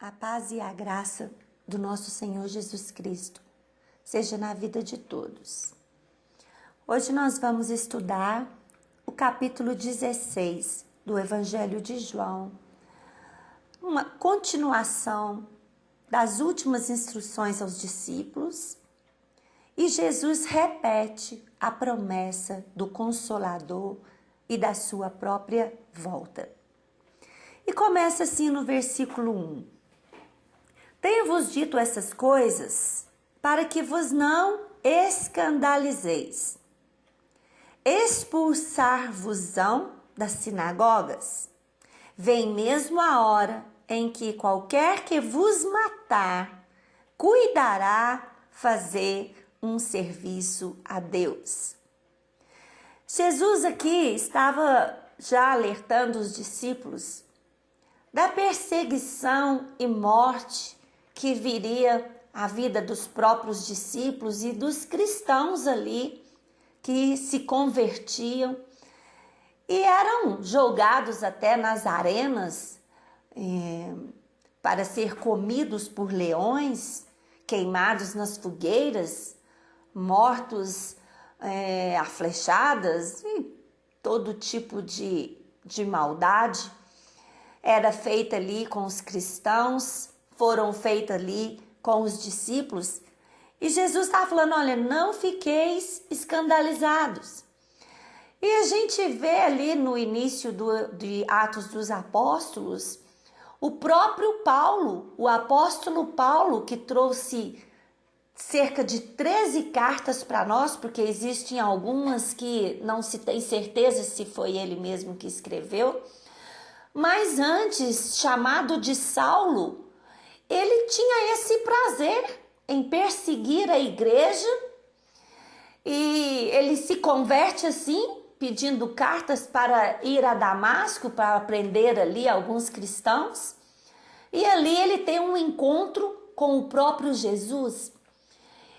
A paz e a graça do nosso Senhor Jesus Cristo seja na vida de todos. Hoje nós vamos estudar o capítulo 16 do Evangelho de João, uma continuação das últimas instruções aos discípulos, e Jesus repete a promessa do Consolador e da sua própria volta. E começa assim no versículo 1. Tenho-vos dito essas coisas para que vos não escandalizeis. Expulsar-vos-ão das sinagogas. Vem mesmo a hora em que qualquer que vos matar, cuidará fazer um serviço a Deus. Jesus aqui estava já alertando os discípulos da perseguição e morte que viria à vida dos próprios discípulos e dos cristãos ali que se convertiam e eram jogados até nas arenas para ser comidos por leões, queimados nas fogueiras, mortos a flechadas e todo tipo de maldade era feita ali com os cristãos, foram feitas ali com os discípulos. E Jesus está falando, olha, não fiqueis escandalizados. E a gente vê ali no início de Atos dos Apóstolos, o próprio Paulo, o apóstolo Paulo, que trouxe cerca de 13 cartas para nós, porque existem algumas que não se tem certeza se foi ele mesmo que escreveu, mas antes, chamado de Saulo, ele tinha esse prazer em perseguir a igreja e ele se converte assim, pedindo cartas para ir a Damasco para prender ali alguns cristãos. E ali ele tem um encontro com o próprio Jesus.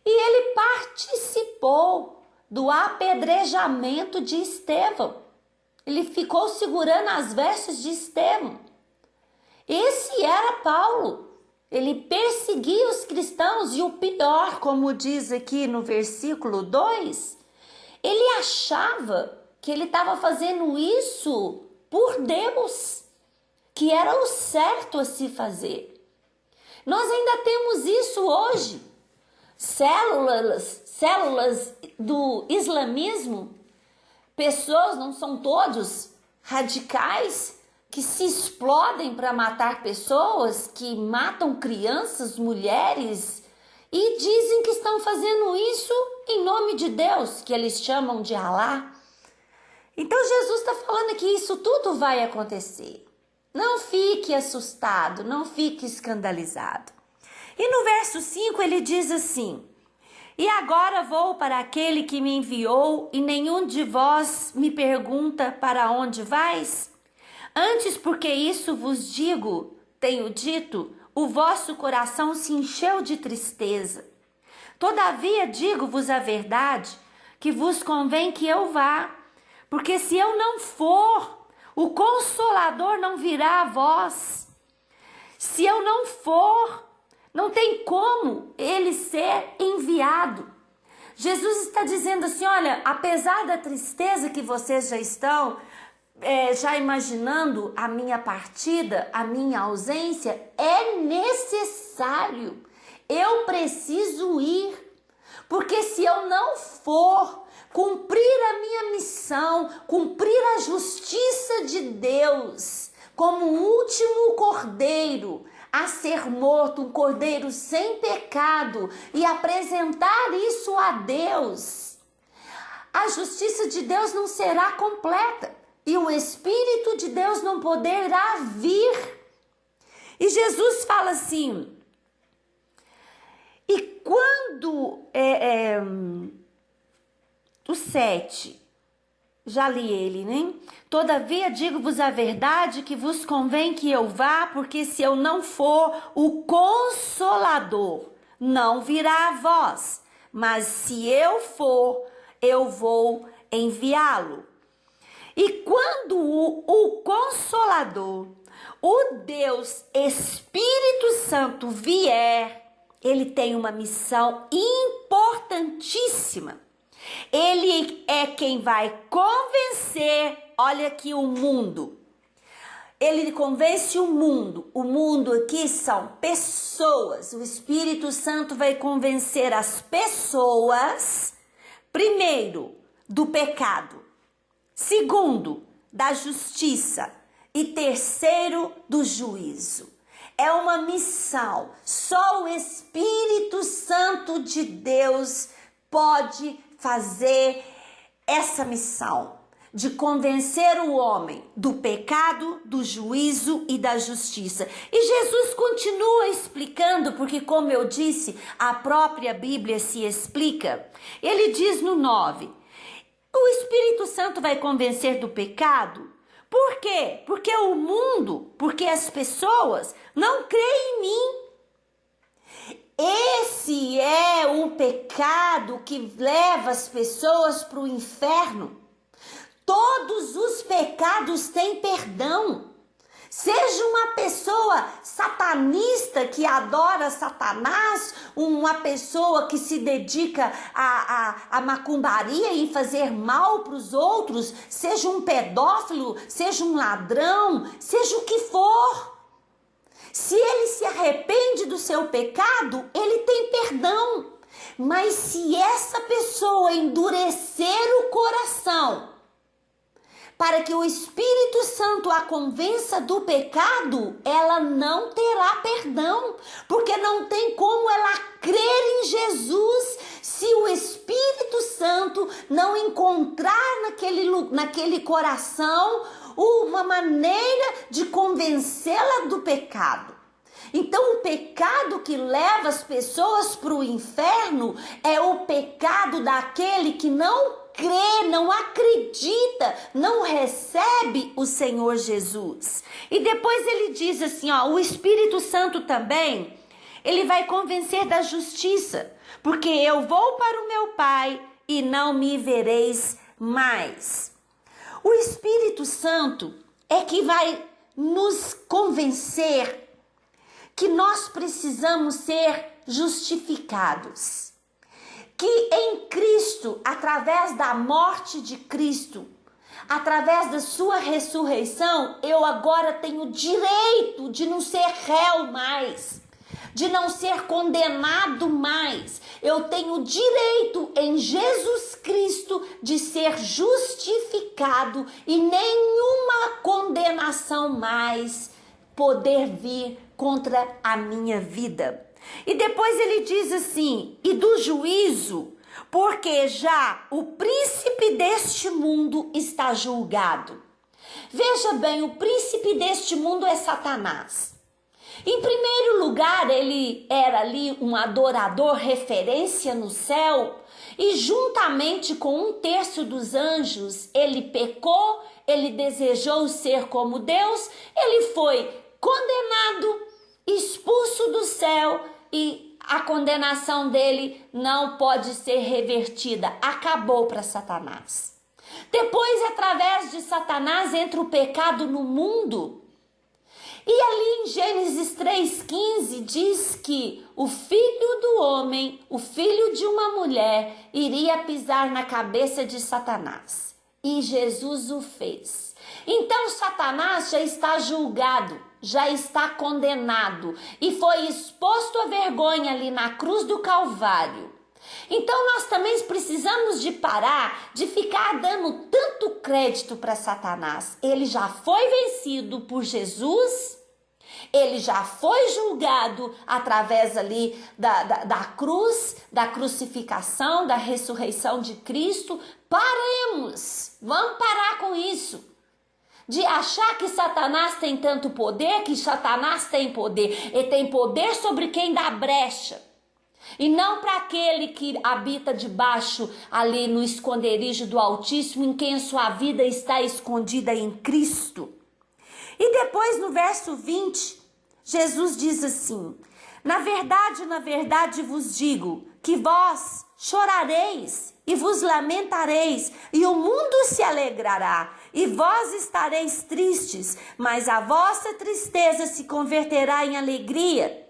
E ele participou do apedrejamento de Estevão. Ele ficou segurando as vestes de Estevão. Esse era Paulo. Ele perseguia os cristãos e o pior, como diz aqui no versículo 2, ele achava que ele estava fazendo isso por Deus, que era o certo a se fazer. Nós ainda temos isso hoje. Células do islamismo, pessoas, não são todos, radicais, que se explodem para matar pessoas, que matam crianças, mulheres, e dizem que estão fazendo isso em nome de Deus, que eles chamam de Alá. Então Jesus está falando que isso tudo vai acontecer. Não fique assustado, não fique escandalizado. E no verso 5 ele diz assim: e agora vou para aquele que me enviou, e nenhum de vós me pergunta para onde vais? Antes, porque isso vos digo, tenho dito, o vosso coração se encheu de tristeza. Todavia digo-vos a verdade, que vos convém que eu vá, porque se eu não for, o Consolador não virá a vós. Se eu não for, não tem como ele ser enviado. Jesus está dizendo assim, olha, apesar da tristeza que vocês já estão já imaginando a minha partida, a minha ausência, é necessário. Eu preciso ir, porque se eu não for cumprir a minha missão, cumprir a justiça de Deus, como o último cordeiro a ser morto, um cordeiro sem pecado, e apresentar isso a Deus, a justiça de Deus não será completa. E o Espírito de Deus não poderá vir. E Jesus fala assim, e quando o 7, já li ele, né? Todavia digo-vos a verdade, que vos convém que eu vá, porque se eu não for, o Consolador não virá a vós. Mas se eu for, eu vou enviá-lo. E quando o Consolador, o Deus Espírito Santo vier, ele tem uma missão importantíssima. Ele é quem vai convencer, olha aqui, o mundo. Ele convence o mundo. O mundo aqui são pessoas. O Espírito Santo vai convencer as pessoas, primeiro, do pecado. Segundo, da justiça. E terceiro, do juízo. É uma missão. Só o Espírito Santo de Deus pode fazer essa missão de convencer o homem do pecado, do juízo e da justiça. E Jesus continua explicando, porque como eu disse, a própria Bíblia se explica. Ele diz no 9, o Espírito Santo vai convencer do pecado. Por quê? Porque o mundo, porque as pessoas não creem em mim. Esse é o pecado que leva as pessoas para o inferno. Todos os pecados têm perdão. Seja uma pessoa satanista que adora Satanás, uma pessoa que se dedica à macumbaria e fazer mal para os outros, seja um pedófilo, seja um ladrão, seja o que for. Se ele se arrepende do seu pecado, ele tem perdão. Mas se essa pessoa endurecer o coração, para que o Espírito Santo a convença do pecado, ela não terá perdão, porque não tem como ela crer em Jesus se o Espírito Santo não encontrar naquele coração uma maneira de convencê-la do pecado. Então, o pecado que leva as pessoas para o inferno é o pecado daquele que não crê, não acredita, não recebe o Senhor Jesus. E depois ele diz assim, ó, o Espírito Santo também, ele vai convencer da justiça, porque eu vou para o meu Pai e não me vereis mais. O Espírito Santo é que vai nos convencer que nós precisamos ser justificados. Que em Cristo, através da morte de Cristo, através da sua ressurreição, eu agora tenho direito de não ser réu mais, de não ser condenado mais. Eu tenho direito em Jesus Cristo de ser justificado e nenhuma condenação mais poder vir contra a minha vida. E depois ele diz assim, e do juízo, porque já o príncipe deste mundo está julgado. Veja bem, o príncipe deste mundo é Satanás. Em primeiro lugar, ele era ali um adorador, referência no céu, e juntamente com 1/3 dos anjos, ele pecou, ele desejou ser como Deus, ele foi condenado, expulso do céu, e a condenação dele não pode ser revertida. Acabou para Satanás. Depois, através de Satanás, entra o pecado no mundo. E ali em Gênesis 3,15 diz que o filho do homem, o filho de uma mulher, iria pisar na cabeça de Satanás. E Jesus o fez. Então Satanás já está julgado, já está condenado e foi exposto à vergonha ali na cruz do Calvário. Então nós também precisamos de parar de ficar dando tanto crédito para Satanás. Ele já foi vencido por Jesus, ele já foi julgado através ali da cruz, da crucificação, da ressurreição de Cristo. Paremos, vamos parar com isso. De achar que Satanás tem tanto poder, que Satanás tem poder. Ele tem poder sobre quem dá brecha. E não para aquele que habita debaixo ali no esconderijo do Altíssimo, em quem a sua vida está escondida em Cristo. E depois no verso 20, Jesus diz assim, na verdade vos digo, que vós chorareis e vos lamentareis, e o mundo se alegrará, e vós estareis tristes, mas a vossa tristeza se converterá em alegria.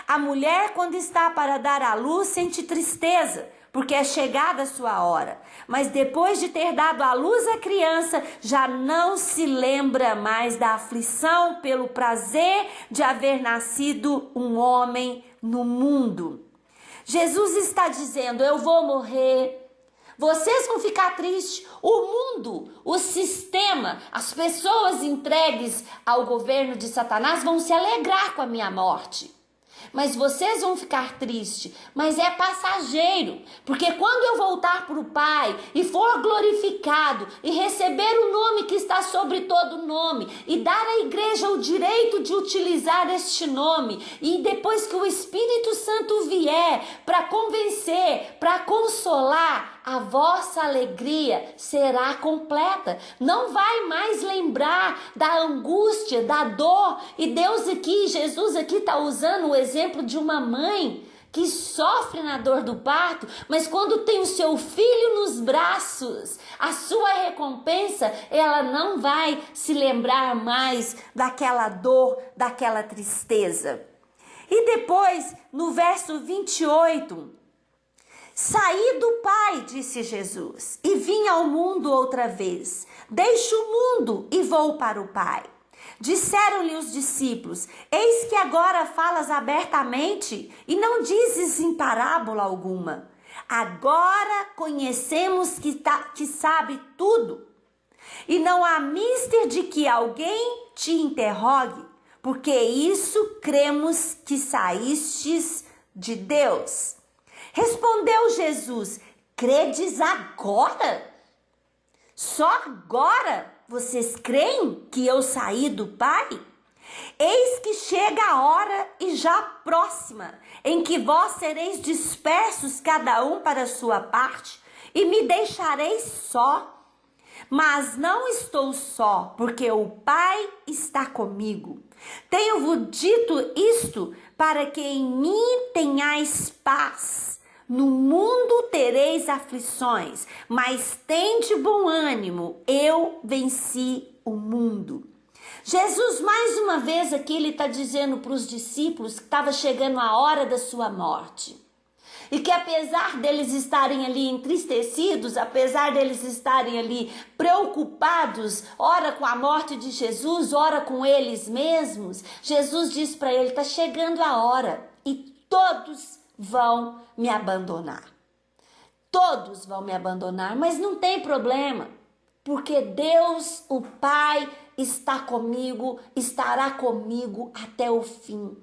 A mulher, quando está para dar à luz, sente tristeza, porque é chegada a sua hora. Mas depois de ter dado à luz a criança, já não se lembra mais da aflição pelo prazer de haver nascido um homem no mundo. Jesus está dizendo: eu vou morrer. Vocês vão ficar tristes. O mundo, o sistema, as pessoas entregues ao governo de Satanás vão se alegrar com a minha morte. Mas vocês vão ficar tristes, mas é passageiro, porque quando eu voltar para o Pai e for glorificado e receber o nome que está sobre todo nome e dar à igreja o direito de utilizar este nome, e depois que o Espírito Santo vier para convencer, para consolar, a vossa alegria será completa. Não vai mais lembrar da angústia, da dor. E Deus aqui, Jesus aqui está usando o exemplo de uma mãe que sofre na dor do parto, mas quando tem o seu filho nos braços, a sua recompensa, ela não vai se lembrar mais daquela dor, daquela tristeza. E depois, no verso 28, saí do Pai, disse Jesus, e vim ao mundo outra vez. Deixo o mundo e vou para o Pai. Disseram-lhe os discípulos: eis que agora falas abertamente e não dizes em parábola alguma. Agora conhecemos que sabe tudo. E não há mister de que alguém te interrogue, porque isso cremos que saístes de Deus. Respondeu Jesus: credes agora? Só agora vocês creem que eu saí do Pai? Eis que chega a hora e já próxima, em que vós sereis dispersos cada um para a sua parte, e me deixareis só. Mas não estou só, porque o Pai está comigo. Tenho-vos dito isto para que em mim tenhais paz. No mundo tereis aflições, mas tende bom ânimo, eu venci o mundo. Jesus, mais uma vez aqui, ele está dizendo para os discípulos que estava chegando a hora da sua morte. E que apesar deles estarem ali entristecidos, apesar deles estarem ali preocupados, ora com a morte de Jesus, ora com eles mesmos, Jesus diz para ele: está chegando a hora e todos vão me abandonar. Todos vão me abandonar, mas não tem problema, porque Deus, o Pai, está comigo, estará comigo até o fim.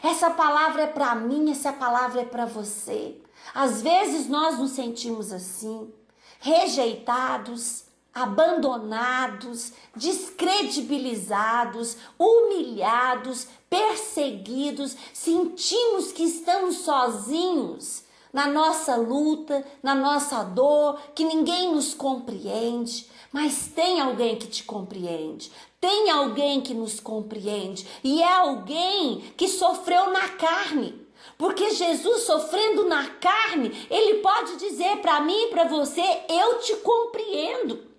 Essa palavra é para mim, essa palavra é para você. Às vezes nós nos sentimos assim, rejeitados, abandonados, descredibilizados, humilhados, perseguidos, sentimos que estamos sozinhos na nossa luta, na nossa dor, que ninguém nos compreende, mas tem alguém que te compreende, tem alguém que nos compreende, e é alguém que sofreu na carne. Porque Jesus, sofrendo na carne, ele pode dizer para mim e para você: eu te compreendo.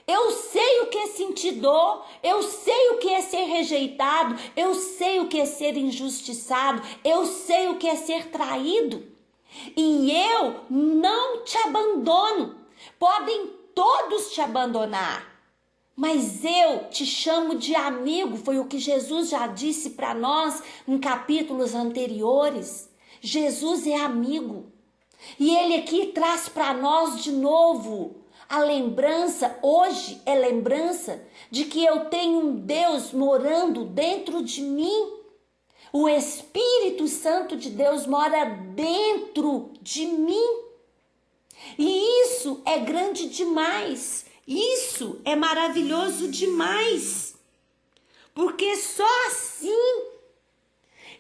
Eu sei o que é sentir dor, eu sei o que é ser rejeitado, eu sei o que é ser injustiçado, eu sei o que é ser traído. E eu não te abandono. Podem todos te abandonar, mas eu te chamo de amigo. Foi o que Jesus já disse para nós em capítulos anteriores. Jesus é amigo. E ele aqui traz para nós de novo a lembrança, hoje é lembrança de que eu tenho um Deus morando dentro de mim. O Espírito Santo de Deus mora dentro de mim. E isso é grande demais. Isso é maravilhoso demais. Porque só assim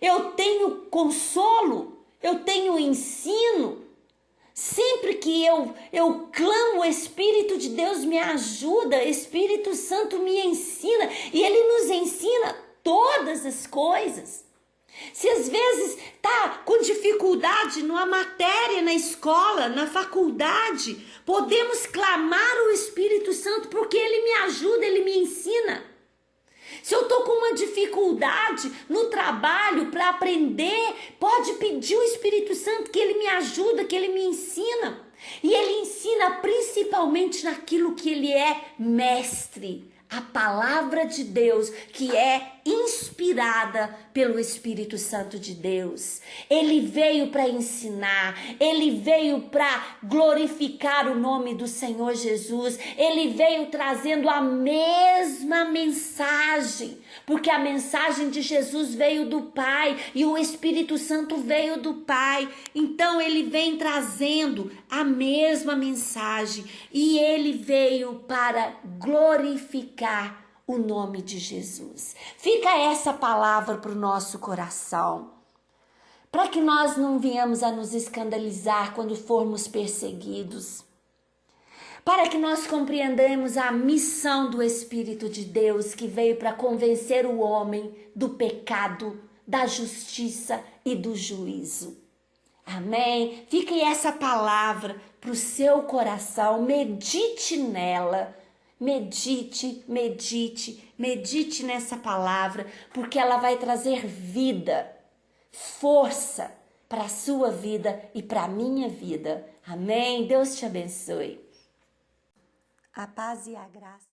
eu tenho consolo, eu tenho ensino. Sempre que eu clamo, o Espírito de Deus me ajuda, Espírito Santo me ensina, e ele nos ensina todas as coisas. Se às vezes está com dificuldade numa matéria na escola, na faculdade, podemos clamar o Espírito Santo porque ele me ajuda, ele me ensina. Se eu estou com uma dificuldade no trabalho para aprender, pode pedir o Espírito Santo que ele me ajuda, que ele me ensina. E ele ensina principalmente naquilo que ele é mestre. A palavra de Deus, que é inspirada pelo Espírito Santo de Deus. Ele veio para ensinar, ele veio para glorificar o nome do Senhor Jesus. Ele veio trazendo a mesma mensagem, porque a mensagem de Jesus veio do Pai e o Espírito Santo veio do Pai. Então ele vem trazendo a mesma mensagem e ele veio para glorificar o nome de Jesus. Fica essa palavra para o nosso coração, para que nós não venhamos a nos escandalizar quando formos perseguidos, para que nós compreendamos a missão do Espírito de Deus, que veio para convencer o homem do pecado, da justiça e do juízo. Amém? Fique essa palavra para o seu coração, medite nela. Medite nessa palavra, porque ela vai trazer vida, força para a sua vida e para a minha vida. Amém? Deus te abençoe. A paz e a graça.